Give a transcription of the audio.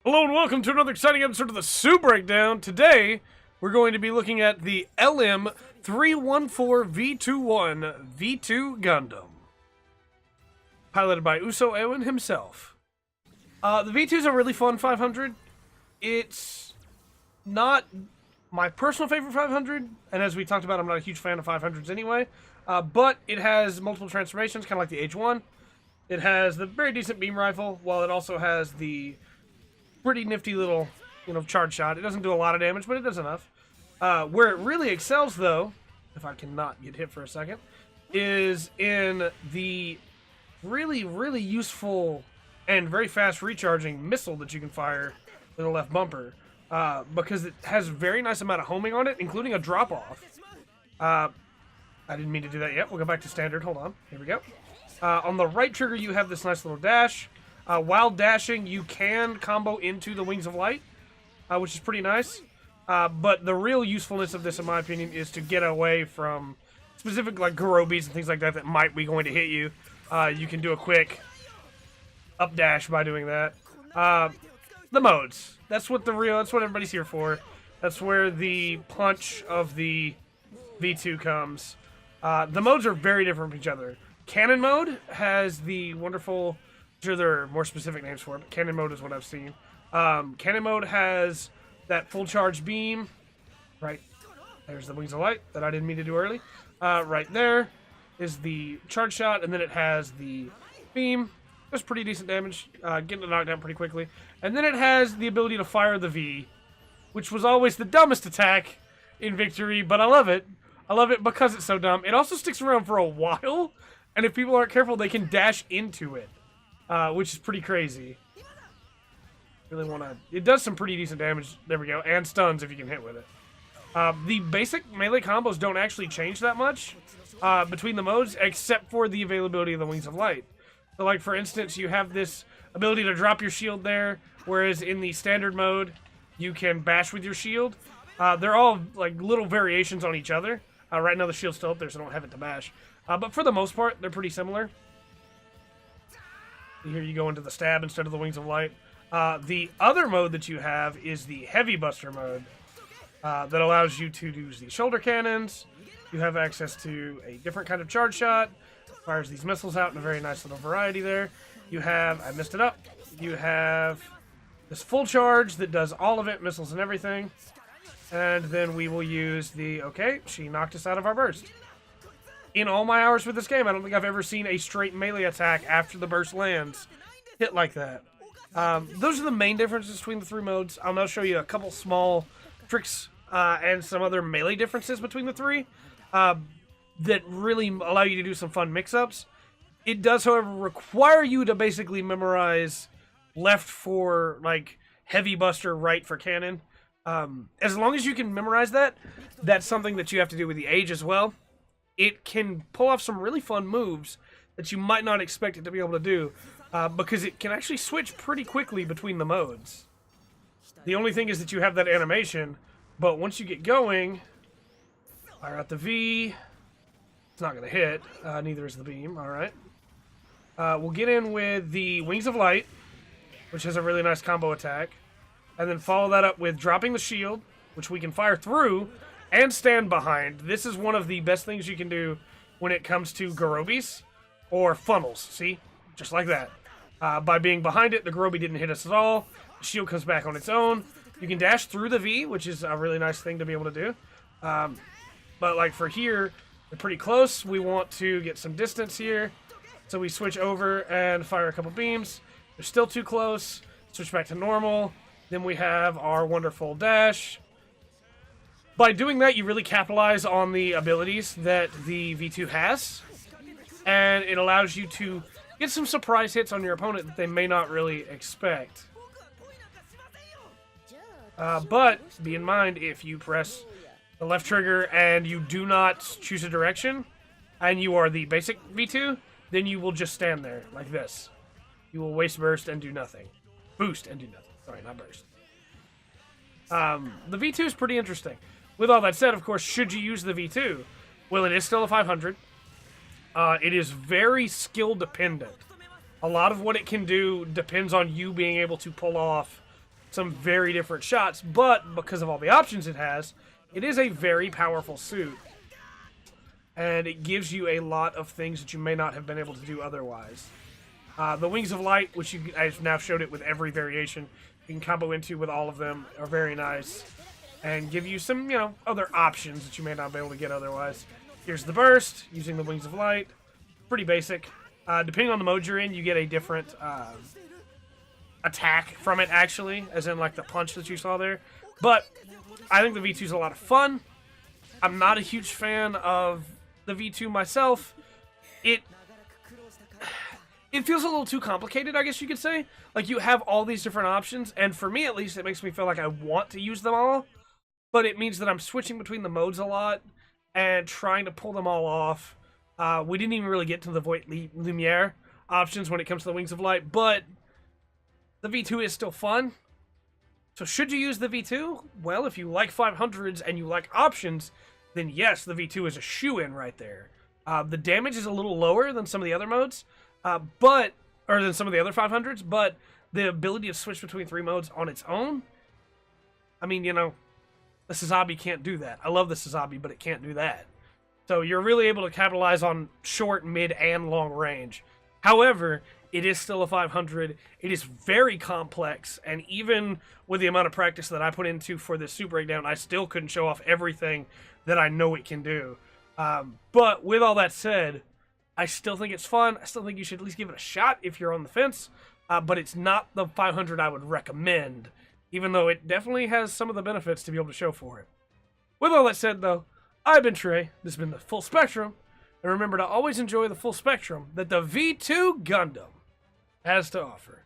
Hello and welcome to another exciting episode of the Sue Breakdown. Today, we're going to be looking at the LM314V21 V2 Gundam. Piloted by Uso Ewan himself. The V2 is a really fun 500. It's not my personal favorite 500, and as we talked about, I'm not a huge fan of 500s anyway, but it has multiple transformations, kind of like the H1. It has the very decent beam rifle, while it also has the pretty nifty little, charge shot. It doesn't do a lot of damage, but it does enough. Where it really excels, though, if I cannot get hit for a second, is in the really, really useful and very fast recharging missile that you can fire with the left bumper. Because it has a very nice amount of homing on it, including a drop-off. I didn't mean to do that yet. We'll go back to standard. Hold on. Here we go. On the right trigger, you have this nice little dash. While dashing, you can combo into the Wings of Light, which is pretty nice. But the real usefulness of this, in my opinion, is to get away from specific like Garobis and things like that that might be going to hit you. You can do a quick up dash by doing that. The modes. That's what everybody's here for. That's where the punch of the V2 comes. The modes are very different from each other. Cannon mode has the wonderful... Sure, there are more specific names for it, but cannon mode is what I've seen. Cannon mode has that full charge beam. Right, there's the Wings of Light that I didn't mean to do early. Right there is the charge shot, and then it has the beam. Does pretty decent damage, getting it knocked down pretty quickly. And then it has the ability to fire the V, which was always the dumbest attack in Victory, but I love it. I love it because it's so dumb. It also sticks around for a while, and if people aren't careful, they can dash into it. Which is pretty crazy. Really want to... It does some pretty decent damage. There we go. And stuns if you can hit with it. The basic melee combos don't actually change that much between the modes, except for the availability of the Wings of Light. So, like, for instance, you have this ability to drop your shield there, whereas in the standard mode, you can bash with your shield. They're all, like, little variations on each other. Right now, the shield's still up there, so I don't have it to bash. But for the most part, they're pretty similar. Here you go into the stab instead of the Wings of Light. The other mode that you have is the Heavy Buster mode that allows you to use the shoulder cannons. You have access to a different kind of charge shot. Fires these missiles out in a very nice little variety there. You have, I messed it up, you have this full charge that does all of it, missiles and everything. And then we will use the, okay, she knocked us out of our burst. In all my hours with this game, I don't think I've ever seen a straight melee attack after the burst lands hit like that. Those are the main differences between the three modes. I'll now show you a couple small tricks and some other melee differences between the three that really allow you to do some fun mix-ups. It does, however, require you to basically memorize left for, like, heavy buster, right for cannon. As long as you can memorize that, that's something that you have to do with the age as well. It can pull off some really fun moves that you might not expect it to be able to do, because it can actually switch pretty quickly between the modes. The only thing is that you have that animation, but once you get going, fire out the V. It's not going to hit. Neither is the beam. All right. We'll get in with the Wings of Light, which has a really nice combo attack, and then follow that up with dropping the shield, which we can fire through and stand behind. This is one of the best things you can do when it comes to Garobis or funnels. See? Just like that. By being behind it, the Garobi didn't hit us at all. The shield comes back on its own. You can dash through the V, which is a really nice thing to be able to do. But like for here, they're pretty close. We want to get some distance here. So we switch over and fire a couple beams. They're still too close. Switch back to normal. Then we have our wonderful dash. By doing that, you really capitalize on the abilities that the V2 has, and it allows you to get some surprise hits on your opponent that they may not really expect. But be in mind, if you press the left trigger and you do not choose a direction, and you are the basic V2, then you will just stand there, like this. You will waste burst and do nothing. Boost and do nothing. Sorry, not burst. The V2 is pretty interesting. With all that said, of course, should you use the V2? Well, it is still a 500. It is very skill dependent. A lot of what it can do depends on you being able to pull off some very different shots, but because of all the options it has, it is a very powerful suit. And it gives you a lot of things that you may not have been able to do otherwise. The Wings of Light, which I've now showed it with every variation, you can combo into with all of them, are very nice. And give you some, other options that you may not be able to get otherwise. Here's the burst, using the Wings of Light. Pretty basic. Depending on the mode you're in, you get a different attack from it, actually, as in like the punch that you saw there. But I think the V2 is a lot of fun. I'm not a huge fan of the V2 myself. It feels a little too complicated, I guess you could say. Like, you have all these different options, and for me at least, it makes me feel like I want to use them all. But it means that I'm switching between the modes a lot and trying to pull them all off. We didn't even really get to the Void Lumiere options when it comes to the Wings of Light, but the V2 is still fun. So should you use the V2? Well, if you like 500s and you like options, then yes, the V2 is a shoo-in right there. The damage is a little lower than some of the other modes, or than some of the other 500s, but the ability to switch between 3 modes on its own, I mean, the Sazabi can't do that. I love the Sazabi, but it can't do that. So you're really able to capitalize on short, mid, and long range. However, it is still a 500. It is very complex, and even with the amount of practice that I put into for this suit breakdown, I still couldn't show off everything that I know it can do. But with all that said, I still think it's fun. I still think you should at least give it a shot if you're on the fence. But it's not the 500 I would recommend, even though it definitely has some of the benefits to be able to show for it. With all that said, though, I've been Trey. This has been the Full Spectrum. And remember to always enjoy the full spectrum that the V2 Gundam has to offer.